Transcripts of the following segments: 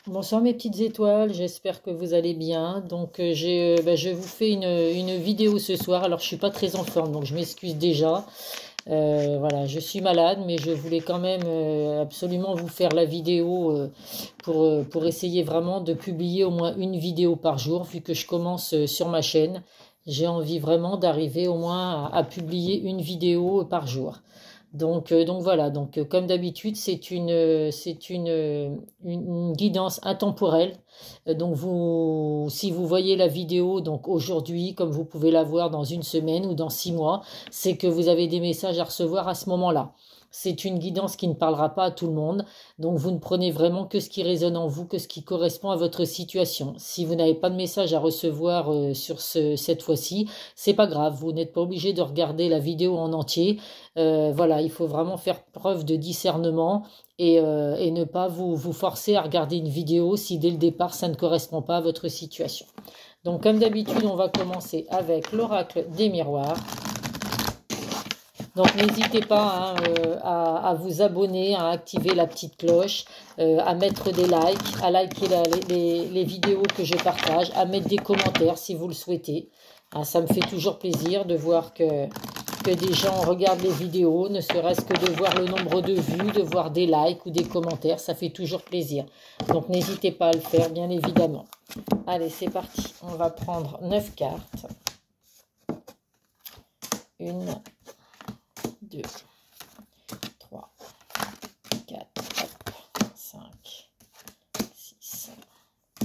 Bonsoir mes petites étoiles, j'espère que vous allez bien. Donc je vous fais une vidéo ce soir. Alors je suis pas très en forme, donc je m'excuse déjà. Voilà, je suis malade, mais je voulais quand même absolument vous faire la vidéo pour essayer vraiment de publier au moins une vidéo par jour, vu que je commence sur ma chaîne. J'ai envie vraiment d'arriver au moins à publier une vidéo par jour. Donc voilà, comme d'habitude, c'est une guidance intemporelle. Donc si vous voyez la vidéo donc aujourd'hui, comme vous pouvez la voir dans une semaine ou dans 6 mois, c'est que vous avez des messages à recevoir à ce moment-là. C'est une guidance qui ne parlera pas à tout le monde, donc vous ne prenez vraiment que ce qui résonne en vous, que ce qui correspond à votre situation. Si vous n'avez pas de message à recevoir cette fois-ci, c'est pas grave, vous n'êtes pas obligé de regarder la vidéo en entier. Voilà, il faut vraiment faire preuve de discernement et ne pas vous forcer à regarder une vidéo si dès le départ ça ne correspond pas à votre situation. Donc comme d'habitude, on va commencer avec l'oracle des miroirs. Donc n'hésitez pas à vous abonner, à activer la petite cloche, à mettre des likes, à liker les vidéos que je partage, à mettre des commentaires si vous le souhaitez. Ça me fait toujours plaisir de voir que des gens regardent les vidéos, ne serait-ce que de voir le nombre de vues, de voir des likes ou des commentaires, ça fait toujours plaisir. Donc n'hésitez pas à le faire, bien évidemment. Allez, c'est parti. On va prendre 9 cartes. 1, 2, 3, 4, 5, 6,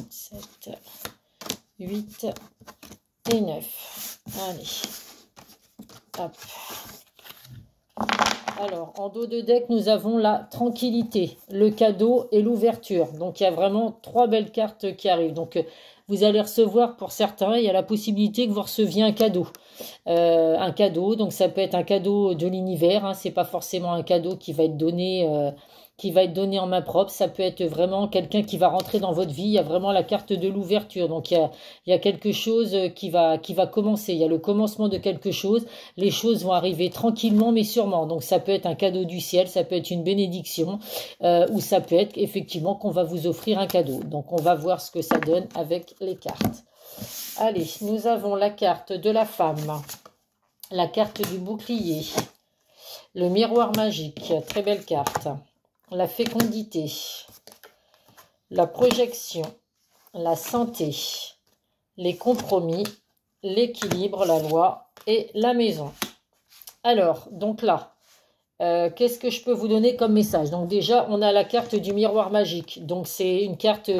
7, 8 et 9. Allez. Hop. Alors, en dos de deck, nous avons la tranquillité, le cadeau et l'ouverture. Donc, il y a vraiment 3 belles cartes qui arrivent. Donc, vous allez recevoir, pour certains, il y a la possibilité que vous receviez un cadeau. Donc ça peut être un cadeau de l'univers. C'est pas forcément un cadeau qui va être donné en main propre. Ça peut être vraiment quelqu'un qui va rentrer dans votre vie. Il y a vraiment la carte de l'ouverture. Donc il y a quelque chose qui va commencer. Il y a le commencement de quelque chose. Les choses vont arriver tranquillement mais sûrement. Donc ça peut être un cadeau du ciel, ça peut être une bénédiction, ou ça peut être effectivement qu'on va vous offrir un cadeau. Donc on va voir ce que ça donne avec les cartes. Allez, nous avons la carte de la femme, la carte du bouclier, le miroir magique, très belle carte, la fécondité, la projection, la santé, les compromis, l'équilibre, la loi et la maison. Alors, donc là, qu'est-ce que je peux vous donner comme message? Donc déjà, on a la carte du miroir magique. Donc c'est une carte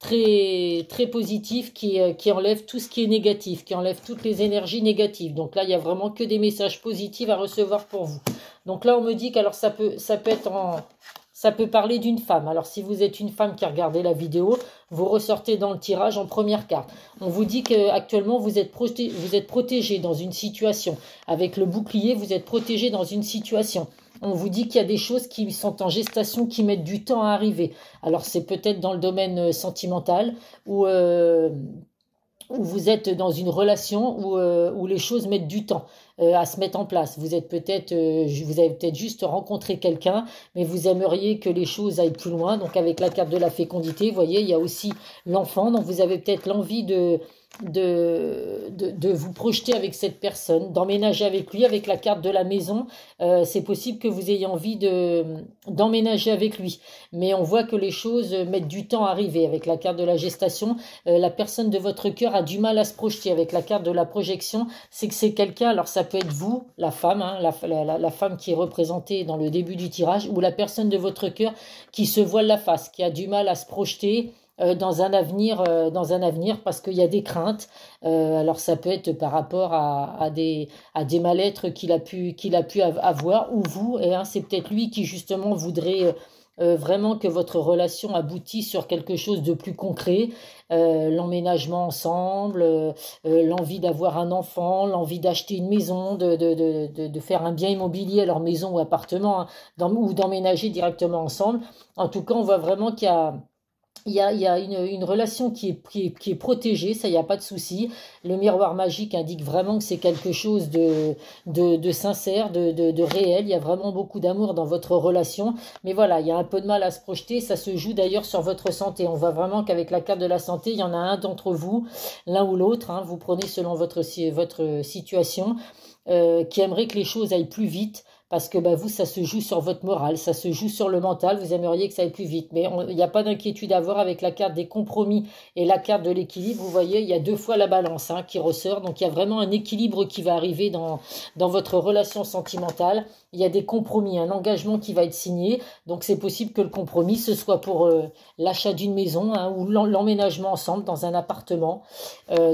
très, très positive qui enlève tout ce qui est négatif, qui enlève toutes les énergies négatives. Donc là, il n'y a vraiment que des messages positifs à recevoir pour vous. Donc là, on me dit qu'alors ça peut être ça peut parler d'une femme. Alors, si vous êtes une femme qui a regardé la vidéo, vous ressortez dans le tirage en première carte. On vous dit qu'actuellement, vous êtes protégé dans une situation. Avec le bouclier, vous êtes protégé dans une situation. On vous dit qu'il y a des choses qui sont en gestation, qui mettent du temps à arriver. Alors, c'est peut-être dans le domaine sentimental où vous êtes dans une relation où les choses mettent du temps à se mettre en place. Vous avez peut-être juste rencontré quelqu'un, mais vous aimeriez que les choses aillent plus loin. Donc avec la carte de la fécondité, vous voyez, il y a aussi l'enfant. Donc vous avez peut-être l'envie de vous projeter avec cette personne, d'emménager avec lui. Avec la carte de la maison, c'est possible que vous ayez envie d'emménager avec lui. Mais on voit que les choses mettent du temps à arriver. Avec la carte de la gestation, la personne de votre cœur a du mal à se projeter. Avec la carte de la projection, c'est que c'est quelqu'un, alors ça peut être vous, la femme, la femme qui est représentée dans le début du tirage, ou la personne de votre cœur qui se voile la face, qui a du mal à se projeter dans un avenir parce qu'il y a des craintes. Alors ça peut être par rapport à des mal-être qu'il a pu avoir, ou vous, et c'est peut-être lui qui justement voudrait vraiment que votre relation aboutisse sur quelque chose de plus concret, l'emménagement ensemble, l'envie d'avoir un enfant, l'envie d'acheter une maison, de faire un bien immobilier, alors maison ou appartement, ou d'emménager directement ensemble. En tout cas, on voit vraiment qu'il il y a une relation qui est protégée, ça, il n'y a pas de souci. Le miroir magique indique vraiment que c'est quelque chose de sincère, de réel. Il y a vraiment beaucoup d'amour dans votre relation. Mais voilà, il y a un peu de mal à se projeter. Ça se joue d'ailleurs sur votre santé. On voit vraiment qu'avec la carte de la santé, il y en a un d'entre vous, l'un ou l'autre, hein, vous prenez selon votre situation, qui aimerait que les choses aillent plus vite. Parce que bah, vous, ça se joue sur votre morale, ça se joue sur le mental, vous aimeriez que ça aille plus vite. Mais il n'y a pas d'inquiétude à avoir avec la carte des compromis et la carte de l'équilibre. Vous voyez, il y a deux fois la balance hein, qui ressort. Donc il y a vraiment un équilibre qui va arriver dans votre relation sentimentale. Il y a des compromis, un engagement qui va être signé. Donc c'est possible que le compromis, ce soit pour l'achat d'une maison hein, ou l'emménagement ensemble dans un appartement.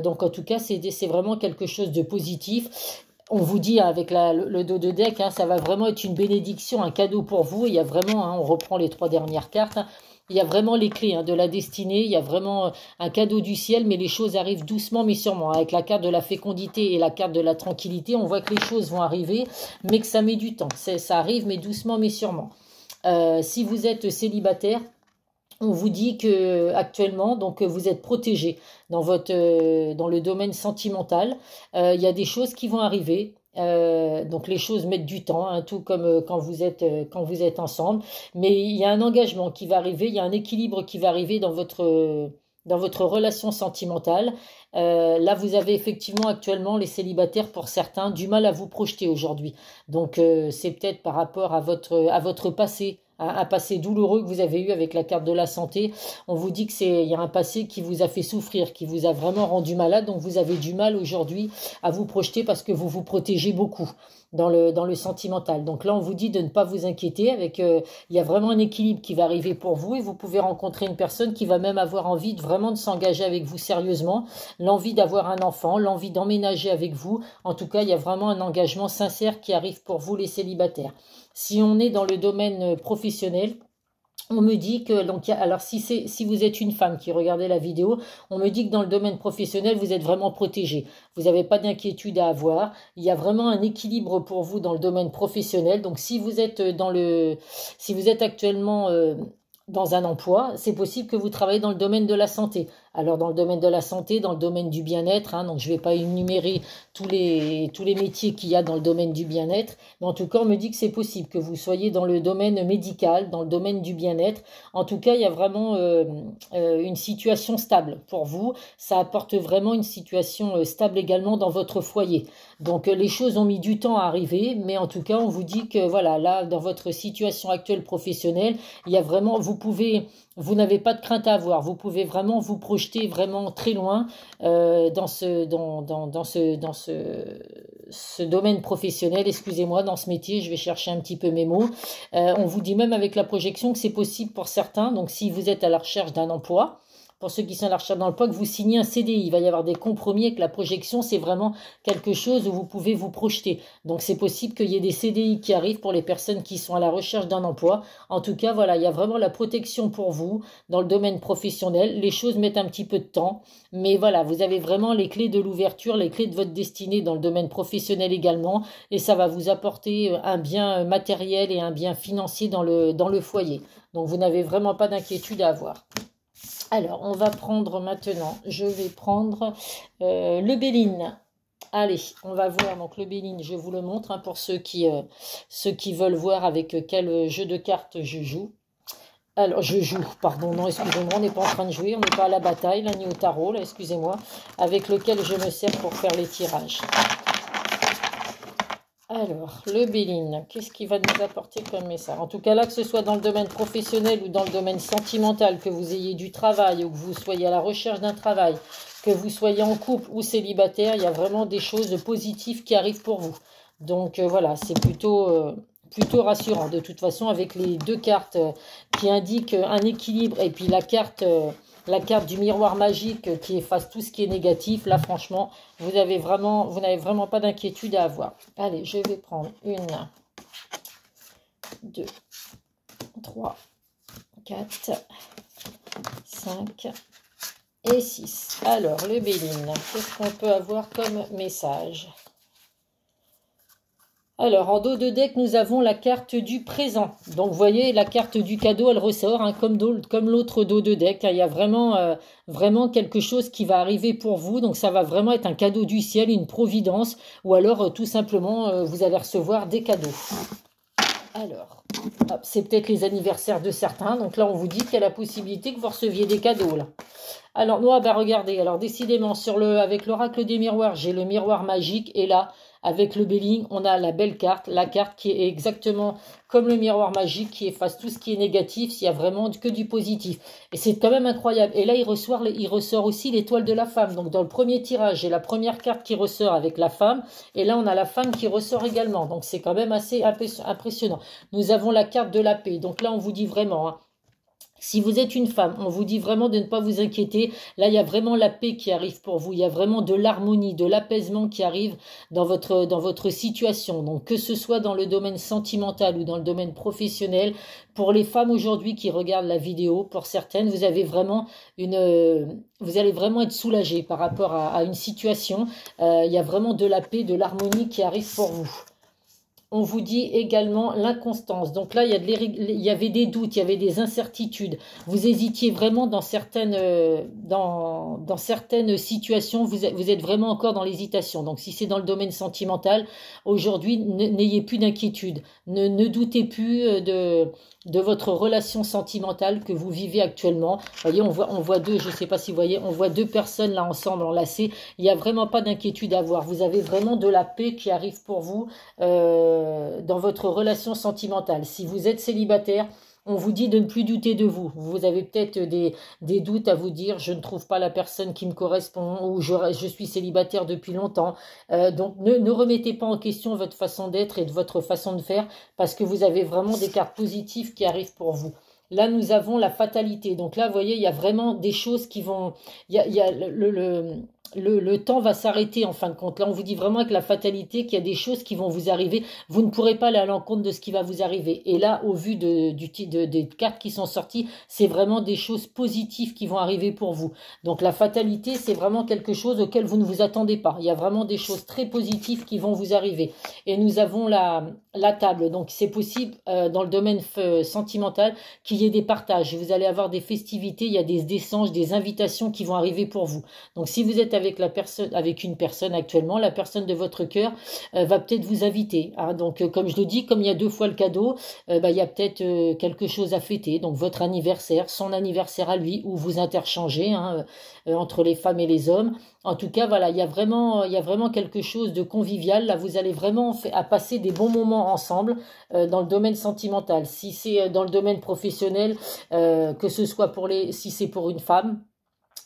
Donc en tout cas, c'est vraiment quelque chose de positif. On vous dit avec le dos de deck, hein, ça va vraiment être une bénédiction, un cadeau pour vous. Il y a vraiment, hein, on reprend les trois dernières cartes, hein, il y a vraiment les clés hein, de la destinée, il y a vraiment un cadeau du ciel, mais les choses arrivent doucement mais sûrement. Avec la carte de la fécondité et la carte de la tranquillité, on voit que les choses vont arriver, mais que ça met du temps. Ça arrive, mais doucement mais sûrement. Si vous êtes célibataire, on vous dit que actuellement, donc vous êtes protégé dans dans le domaine sentimental. Il y a des choses qui vont arriver. Donc les choses mettent du temps, hein, tout comme quand vous êtes ensemble. Mais il y a un engagement qui va arriver, il y a un équilibre qui va arriver dans votre relation sentimentale. Là, vous avez effectivement actuellement les célibataires pour certains du mal à vous projeter aujourd'hui. Donc c'est peut-être par rapport à votre passé, un passé douloureux que vous avez eu avec la carte de la santé. On vous dit il y a un passé qui vous a fait souffrir, qui vous a vraiment rendu malade. Donc vous avez du mal aujourd'hui à vous projeter parce que vous vous protégez beaucoup dans le sentimental. Donc là, on vous dit de ne pas vous inquiéter. Il y a vraiment un équilibre qui va arriver pour vous et vous pouvez rencontrer une personne qui va même avoir envie vraiment de s'engager avec vous sérieusement, l'envie d'avoir un enfant, l'envie d'emménager avec vous. En tout cas, il y a vraiment un engagement sincère qui arrive pour vous les célibataires. Si on est dans le domaine professionnel, on me dit que, donc, alors si vous êtes une femme qui regardait la vidéo, on me dit que dans le domaine professionnel, vous êtes vraiment protégé. Vous n'avez pas d'inquiétude à avoir. Il y a vraiment un équilibre pour vous dans le domaine professionnel. Donc, si vous êtes actuellement dans un emploi, c'est possible que vous travaillez dans le domaine de la santé. Alors dans le domaine de la santé, dans le domaine du bien-être, hein, donc je ne vais pas énumérer tous les métiers qu'il y a dans le domaine du bien-être, mais en tout cas on me dit que c'est possible que vous soyez dans le domaine médical, dans le domaine du bien-être. En tout cas, il y a vraiment une situation stable pour vous. Ça apporte vraiment une situation stable également dans votre foyer. Donc les choses ont mis du temps à arriver, mais en tout cas on vous dit que voilà, là dans votre situation actuelle professionnelle, il y a vraiment, vous n'avez pas de crainte à avoir. Vous pouvez vraiment vous projeter vraiment très loin dans ce domaine professionnel. Excusez-moi, dans ce métier, je vais chercher un petit peu mes mots. On vous dit même avec la projection que c'est possible pour certains. Donc, si vous êtes à la recherche d'un emploi, pour ceux qui sont à la recherche d'emploi, que vous signez un CDI. Il va y avoir des compromis avec la projection. C'est vraiment quelque chose où vous pouvez vous projeter. Donc, c'est possible qu'il y ait des CDI qui arrivent pour les personnes qui sont à la recherche d'un emploi. En tout cas, voilà, il y a vraiment la protection pour vous dans le domaine professionnel. Les choses mettent un petit peu de temps. Mais voilà, vous avez vraiment les clés de l'ouverture, les clés de votre destinée dans le domaine professionnel également. Et ça va vous apporter un bien matériel et un bien financier dans le foyer. Donc, vous n'avez vraiment pas d'inquiétude à avoir. Alors, on va prendre maintenant, je vais prendre le Béline. Allez, on va voir, donc le Béline, je vous le montre hein, pour ceux qui veulent voir avec quel jeu de cartes je joue. Alors, je joue, pardon, non, excusez-moi, on n'est pas en train de jouer, on n'est pas à la bataille, là, ni au tarot, là, excusez-moi, avec lequel je me sers pour faire les tirages. Alors, le Béline, qu'est-ce qu'il va nous apporter comme message? En tout cas, là, que ce soit dans le domaine professionnel ou dans le domaine sentimental, que vous ayez du travail ou que vous soyez à la recherche d'un travail, que vous soyez en couple ou célibataire, il y a vraiment des choses positives qui arrivent pour vous. Donc, voilà, c'est plutôt rassurant. De toute façon, avec les deux cartes qui indiquent un équilibre et puis la carte du miroir magique qui efface tout ce qui est négatif, là franchement, vous n'avez vraiment pas d'inquiétude à avoir. Allez, je vais prendre 1, 2, 3, 4, 5 et 6. Alors, le Béline, qu'est-ce qu'on peut avoir comme message? Alors, en dos de deck, nous avons la carte du présent. Donc, vous voyez, la carte du cadeau, elle ressort, hein, comme l'autre dos de deck, hein. Il y a vraiment quelque chose qui va arriver pour vous. Donc, ça va vraiment être un cadeau du ciel, une providence. Ou alors, tout simplement, vous allez recevoir des cadeaux. Alors, c'est peut-être les anniversaires de certains. Donc là, on vous dit qu'il y a la possibilité que vous receviez des cadeaux, là. Alors, moi, bah, regardez, alors décidément, avec l'oracle des miroirs, j'ai le miroir magique. Et là, avec le Béling, on a la belle carte, la carte qui est exactement comme le miroir magique, qui efface tout ce qui est négatif, s'il y a vraiment que du positif. Et c'est quand même incroyable. Et là, il ressort aussi l'étoile de la femme. Donc, dans le premier tirage, j'ai la première carte qui ressort avec la femme. Et là, on a la femme qui ressort également. Donc, c'est quand même assez impressionnant. Nous avons la carte de la paix. Donc là, on vous dit vraiment, hein, si vous êtes une femme, on vous dit vraiment de ne pas vous inquiéter. Là, il y a vraiment la paix qui arrive pour vous. Il y a vraiment de l'harmonie, de l'apaisement qui arrive dans votre situation. Donc, que ce soit dans le domaine sentimental ou dans le domaine professionnel, pour les femmes aujourd'hui qui regardent la vidéo, pour certaines, vous allez vraiment être soulagées par rapport à une situation. Il y a vraiment de la paix, de l'harmonie qui arrive pour vous. On vous dit également l'inconstance. Donc là, il y avait des doutes, il y avait des incertitudes. Vous hésitiez vraiment dans certaines situations. Vous êtes vraiment encore dans l'hésitation. Donc si c'est dans le domaine sentimental, aujourd'hui, n'ayez plus d'inquiétude. Ne doutez plus de votre relation sentimentale que vous vivez actuellement. Vous voyez, on voit deux, je ne sais pas si vous voyez, on voit deux personnes là ensemble enlacées. Il n'y a vraiment pas d'inquiétude à avoir. Vous avez vraiment de la paix qui arrive pour vous dans votre relation sentimentale. Si vous êtes célibataire, on vous dit de ne plus douter de vous. Vous avez peut-être des doutes à vous dire, je ne trouve pas la personne qui me correspond, ou je suis célibataire depuis longtemps. Donc ne remettez pas en question votre façon d'être et de votre façon de faire, parce que vous avez vraiment des cartes positives qui arrivent pour vous. Là, nous avons la fatalité. Donc là, vous voyez, il y a vraiment des choses qui vont... Il y a le temps va s'arrêter en fin de compte. Là, on vous dit vraiment avec la fatalité qu'il y a des choses qui vont vous arriver. Vous ne pourrez pas aller à l'encontre de ce qui va vous arriver. Et là, au vu des cartes qui sont sorties, c'est vraiment des choses positives qui vont arriver pour vous. Donc la fatalité, c'est vraiment quelque chose auquel vous ne vous attendez pas. Il y a vraiment des choses très positives qui vont vous arriver. Et nous avons la table. Donc c'est possible dans le domaine sentimental qu'il y ait des partages. Vous allez avoir des festivités, il y a des échanges, des invitations qui vont arriver pour vous. Donc si vous êtes avec une personne actuellement, la personne de votre cœur va peut-être vous inviter, hein. Donc comme je le dis, comme il y a deux fois le cadeau, il y a peut-être quelque chose à fêter. Donc votre anniversaire, son anniversaire à lui, où vous interchangez, hein, entre les femmes et les hommes. En tout cas, voilà, il y a vraiment quelque chose de convivial. Là, vous allez vraiment passer des bons moments ensemble dans le domaine sentimental. Si c'est dans le domaine professionnel, que ce soit si c'est pour une femme,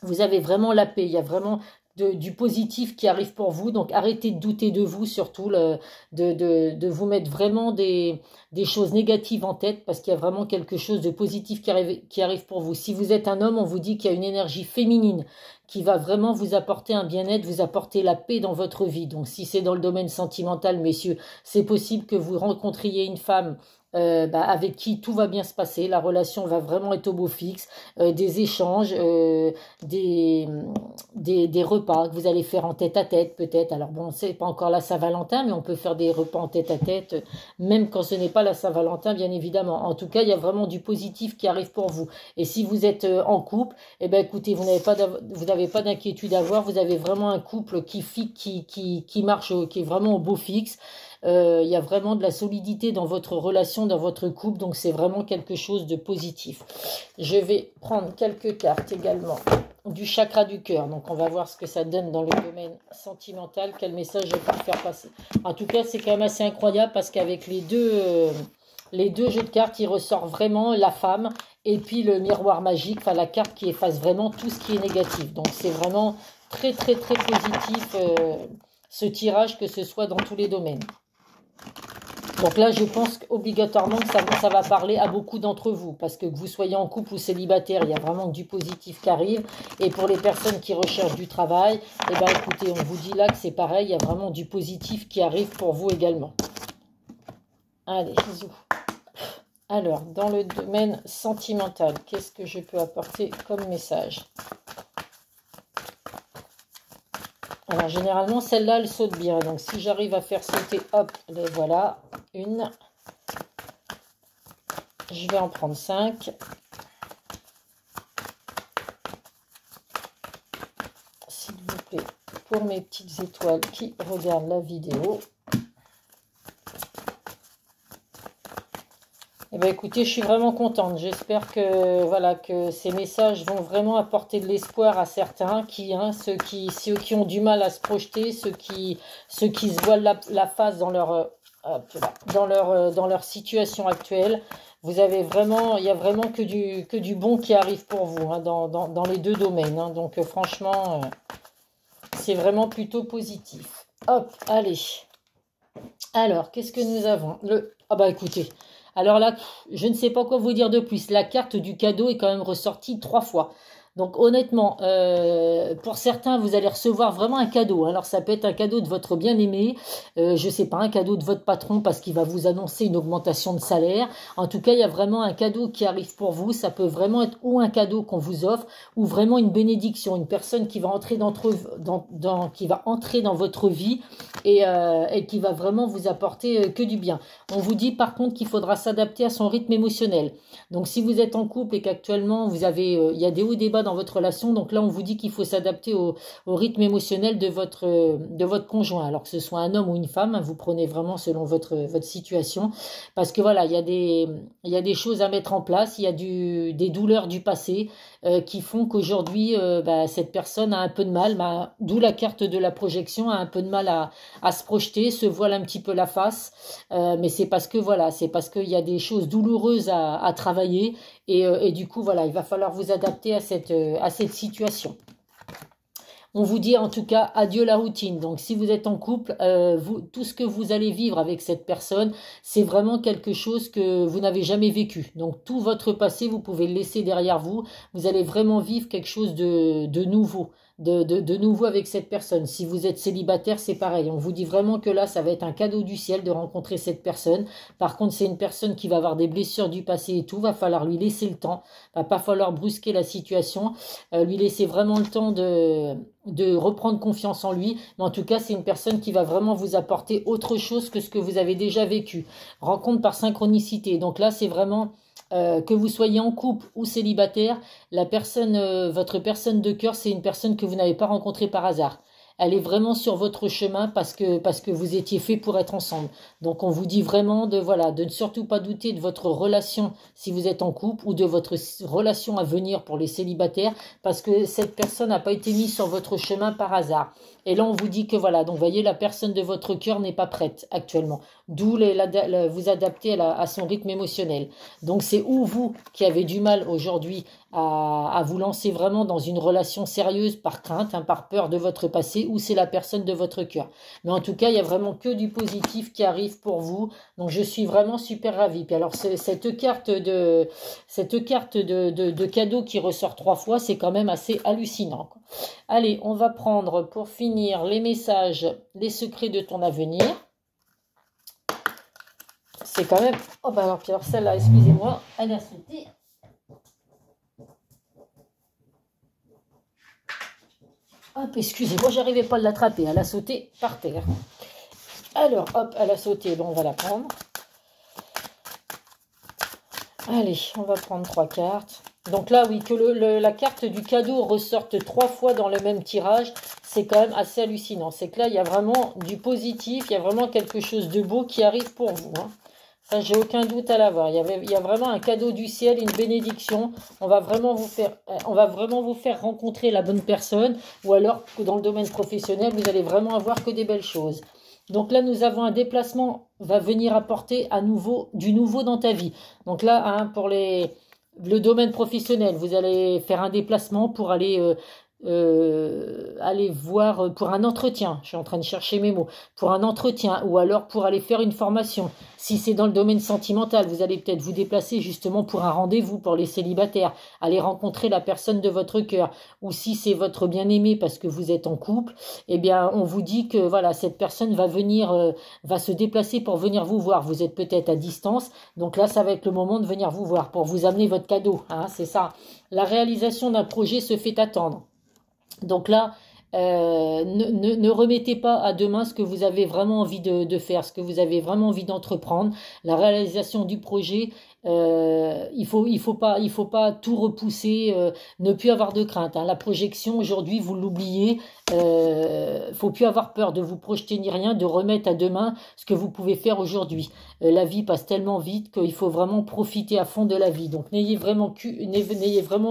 vous avez vraiment la paix. Il y a vraiment du positif qui arrive pour vous. Donc, arrêtez de douter de vous, surtout de vous mettre vraiment des choses négatives en tête, parce qu'il y a vraiment quelque chose de positif qui arrive pour vous. Si vous êtes un homme, on vous dit qu'il y a une énergie féminine qui va vraiment vous apporter un bien-être, vous apporter la paix dans votre vie. Donc, si c'est dans le domaine sentimental, messieurs, c'est possible que vous rencontriez une femme avec qui tout va bien se passer, la relation va vraiment être au beau fixe, des échanges, des repas que vous allez faire en tête à tête peut-être. Alors bon, c'est pas encore la Saint-Valentin, mais on peut faire des repas en tête à tête, même quand ce n'est pas la Saint-Valentin, bien évidemment. En tout cas, il y a vraiment du positif qui arrive pour vous. Et si vous êtes en couple, eh ben écoutez, vous n'avez pas d'inquiétude à avoir, vous avez vraiment un couple qui marche, qui est vraiment au beau fixe. Il y a vraiment de la solidité dans votre relation, dans votre couple, donc c'est vraiment quelque chose de positif. Je vais prendre quelques cartes également du chakra du cœur, donc on va voir ce que ça donne dans le domaine sentimental, quel message je peux faire passer. En tout cas, c'est quand même assez incroyable, parce qu'avec les deux jeux de cartes, il ressort vraiment la femme et puis le miroir magique, enfin la carte qui efface vraiment tout ce qui est négatif. Donc c'est vraiment très très très positif ce tirage, que ce soit dans tous les domaines. Donc là, je pense obligatoirement que ça va parler à beaucoup d'entre vous, parce que vous soyez en couple ou célibataire, il y a vraiment du positif qui arrive. Et pour les personnes qui recherchent du travail, eh ben, écoutez, on vous dit là que c'est pareil, il y a vraiment du positif qui arrive pour vous également. Allez, bisous. Alors, dans le domaine sentimental, qu'est-ce que je peux apporter comme message ? Alors, généralement, celle-là, elle saute bien. Donc, si j'arrive à faire sauter, hop, les voilà, une. Je vais en prendre 5. S'il vous plaît, pour mes petites étoiles qui regardent la vidéo. Eh bien, écoutez, je suis vraiment contente. J'espère que, voilà, que ces messages vont vraiment apporter de l'espoir à certains ceux qui ont du mal à se projeter, ceux qui se voilent la face dans dans leur situation actuelle. Vous avez vraiment, il y a vraiment que du bon qui arrive pour vous, hein, dans les deux domaines, hein. Donc, franchement, c'est vraiment plutôt positif. Hop, allez. Alors, qu'est-ce que nous avons? Ah bah écoutez, alors là, je ne sais pas quoi vous dire de plus. La carte du cadeau est quand même ressortie 3 fois. Donc honnêtement, pour certains, vous allez recevoir vraiment un cadeau. Alors ça peut être un cadeau de votre bien-aimé, je sais pas, un cadeau de votre patron parce qu'il va vous annoncer une augmentation de salaire. En tout cas, il y a vraiment un cadeau qui arrive pour vous. Ça peut vraiment être ou un cadeau qu'on vous offre, ou vraiment une bénédiction, une personne qui va entrer qui va entrer dans votre vie et qui va vraiment vous apporter que du bien. On vous dit par contre qu'il faudra s'adapter à son rythme émotionnel. Donc si vous êtes en couple et qu'actuellement vous avez, il y a des hauts et des bas dans votre relation, donc là on vous dit qu'il faut s'adapter au rythme émotionnel de votre conjoint, alors que ce soit un homme ou une femme, hein, vous prenez vraiment selon votre situation, parce que voilà, il y a des choses à mettre en place, il y a des douleurs du passé qui font qu'aujourd'hui cette personne a un peu de mal, d'où la carte de la projection, a un peu de mal à se projeter, se voile un petit peu la face, mais c'est parce que voilà, c'est parce qu'il y a des choses douloureuses à travailler et du coup voilà, il va falloir vous adapter à cette situation. On vous dit en tout cas adieu la routine. Donc si vous êtes en couple, tout ce que vous allez vivre avec cette personne, c'est vraiment quelque chose que vous n'avez jamais vécu. Donc tout votre passé, vous pouvez le laisser derrière vous. Vous allez vraiment vivre quelque chose de nouveau. De nouveau avec cette personne. Si vous êtes célibataire, c'est pareil. On vous dit vraiment que là, ça va être un cadeau du ciel de rencontrer cette personne. Par contre, c'est une personne qui va avoir des blessures du passé et tout. Va falloir lui laisser le temps. Va pas falloir brusquer la situation. Lui laisser vraiment le temps de reprendre confiance en lui. Mais en tout cas, c'est une personne qui va vraiment vous apporter autre chose que ce que vous avez déjà vécu. Rencontre par synchronicité. Donc là, c'est vraiment... que vous soyez en couple ou célibataire, votre personne de cœur, c'est une personne que vous n'avez pas rencontrée par hasard. Elle est vraiment sur votre chemin parce que vous étiez fait pour être ensemble. Donc on vous dit vraiment de ne surtout pas douter de votre relation si vous êtes en couple ou de votre relation à venir pour les célibataires, parce que cette personne n'a pas été mise sur votre chemin par hasard. Et là on vous dit que voilà, donc vous voyez, la personne de votre cœur n'est pas prête actuellement. D'où vous adapter à son rythme émotionnel. Donc c'est ou vous qui avez du mal aujourd'hui à vous lancer vraiment dans une relation sérieuse par crainte, hein, par peur de votre passé, ou c'est la personne de votre cœur. Mais en tout cas, il n'y a vraiment que du positif qui arrive pour vous. Donc je suis vraiment super ravie. Puis alors cette carte de cadeau qui ressort 3 fois, c'est quand même assez hallucinant, quoi. Allez, on va prendre pour finir les messages, les secrets de ton avenir. C'est quand même... Oh bah alors, puis alors celle-là, excusez-moi, elle a sauté. Hop, excusez-moi, j'arrivais pas à l'attraper, elle a sauté par terre. Alors, hop, elle a sauté, bon, on va la prendre. Allez, on va prendre 3 cartes. Donc là, oui, que la carte du cadeau ressorte 3 fois dans le même tirage, c'est quand même assez hallucinant. C'est que là, il y a vraiment du positif, il y a vraiment quelque chose de beau qui arrive pour vous, hein. Ça, j'ai aucun doute à l'avoir. Il y a vraiment un cadeau du ciel, une bénédiction. On va vraiment vous faire rencontrer la bonne personne. Ou alors, que dans le domaine professionnel, vous allez vraiment avoir que des belles choses. Donc là, nous avons un déplacement va venir apporter du nouveau dans ta vie. Donc là, hein, pour le domaine professionnel, vous allez faire un déplacement pour aller voir pour un entretien, je suis en train de chercher mes mots, pour un entretien ou alors pour aller faire une formation. Si c'est dans le domaine sentimental, vous allez peut-être vous déplacer justement pour un rendez-vous pour les célibataires, aller rencontrer la personne de votre cœur. Ou si c'est votre bien-aimé parce que vous êtes en couple, eh bien on vous dit que voilà, cette personne va se déplacer pour venir vous voir. Vous êtes peut-être à distance, donc là ça va être le moment de venir vous voir pour vous amener votre cadeau, hein, c'est ça. La réalisation d'un projet se fait attendre. Donc là, Ne remettez pas à demain ce que vous avez vraiment envie de faire, ce que vous avez vraiment envie d'entreprendre. La réalisation du projet, il faut pas tout repousser, ne plus avoir de crainte, hein. La projection, aujourd'hui, vous l'oubliez. Faut plus avoir peur de vous projeter ni rien, de remettre à demain ce que vous pouvez faire aujourd'hui. La vie passe tellement vite qu'il faut vraiment profiter à fond de la vie. Donc n'ayez vraiment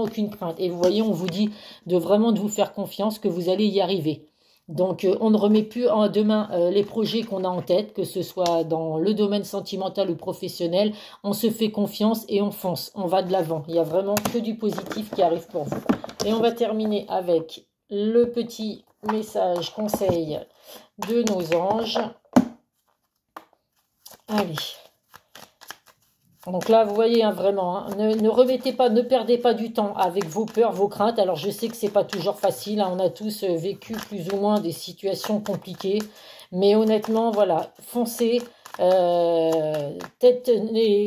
aucune crainte. Et vous voyez, on vous dit de vous faire confiance que vous allez y arriver. Donc on ne remet plus à demain les projets qu'on a en tête, que ce soit dans le domaine sentimental ou professionnel. On se fait confiance et on fonce, on va de l'avant. Il y a vraiment que du positif qui arrive pour vous. Et on va terminer avec le petit message conseil de nos anges. Allez. Donc là, vous voyez, hein, vraiment, hein, ne remettez pas, ne perdez pas du temps avec vos peurs, vos craintes. Alors, je sais que c'est pas toujours facile, hein, on a tous vécu plus ou moins des situations compliquées. Mais honnêtement, voilà, foncez, tête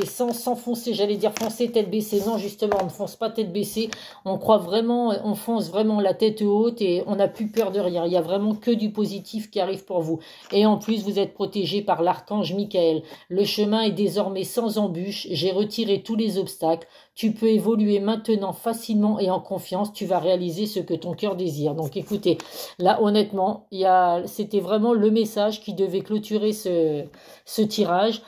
sans foncer, j'allais dire foncer tête baissée. Non, justement, on ne fonce pas tête baissée. On croit vraiment, on fonce vraiment la tête haute et on n'a plus peur de rien. Il y a vraiment que du positif qui arrive pour vous. Et en plus, vous êtes protégé par l'archange Michael. Le chemin est désormais sans embûche. J'ai retiré tous les obstacles. Tu peux évoluer maintenant facilement et en confiance. Tu vas réaliser ce que ton cœur désire. Donc écoutez, là honnêtement, c'était vraiment le message qui devait clôturer ce tirage.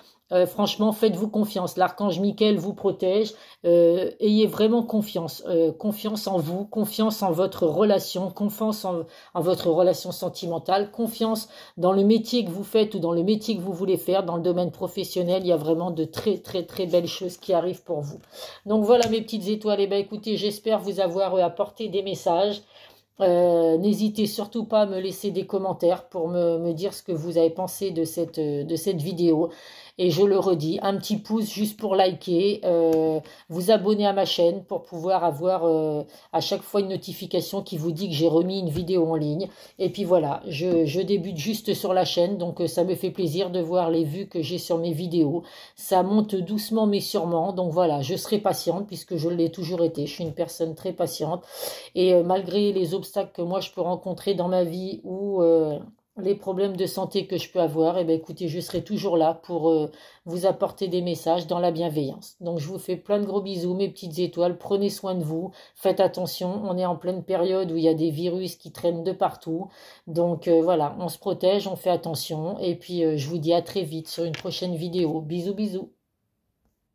Franchement, faites-vous confiance. L'archange Michael vous protège. Ayez vraiment confiance. Confiance en vous, confiance en votre relation, confiance en votre relation sentimentale, confiance dans le métier que vous faites ou dans le métier que vous voulez faire. Dans le domaine professionnel, il y a vraiment de très, très, très belles choses qui arrivent pour vous. Donc voilà mes petites étoiles. Eh bien, écoutez, j'espère vous avoir apporté des messages. N'hésitez surtout pas à me laisser des commentaires pour me dire ce que vous avez pensé de cette vidéo. Et je le redis, un petit pouce juste pour liker, vous abonner à ma chaîne pour pouvoir avoir à chaque fois une notification qui vous dit que j'ai remis une vidéo en ligne. Et puis voilà, je débute juste sur la chaîne, donc ça me fait plaisir de voir les vues que j'ai sur mes vidéos. Ça monte doucement mais sûrement, donc voilà, je serai patiente puisque je l'ai toujours été. Je suis une personne très patiente et malgré les obstacles que moi je peux rencontrer dans ma vie ou les problèmes de santé que je peux avoir, eh bien, écoutez, je serai toujours là pour vous apporter des messages dans la bienveillance. Donc, je vous fais plein de gros bisous, mes petites étoiles. Prenez soin de vous. Faites attention. On est en pleine période où il y a des virus qui traînent de partout. Donc, voilà, on se protège, on fait attention. Et puis, je vous dis à très vite sur une prochaine vidéo. Bisous, bisous.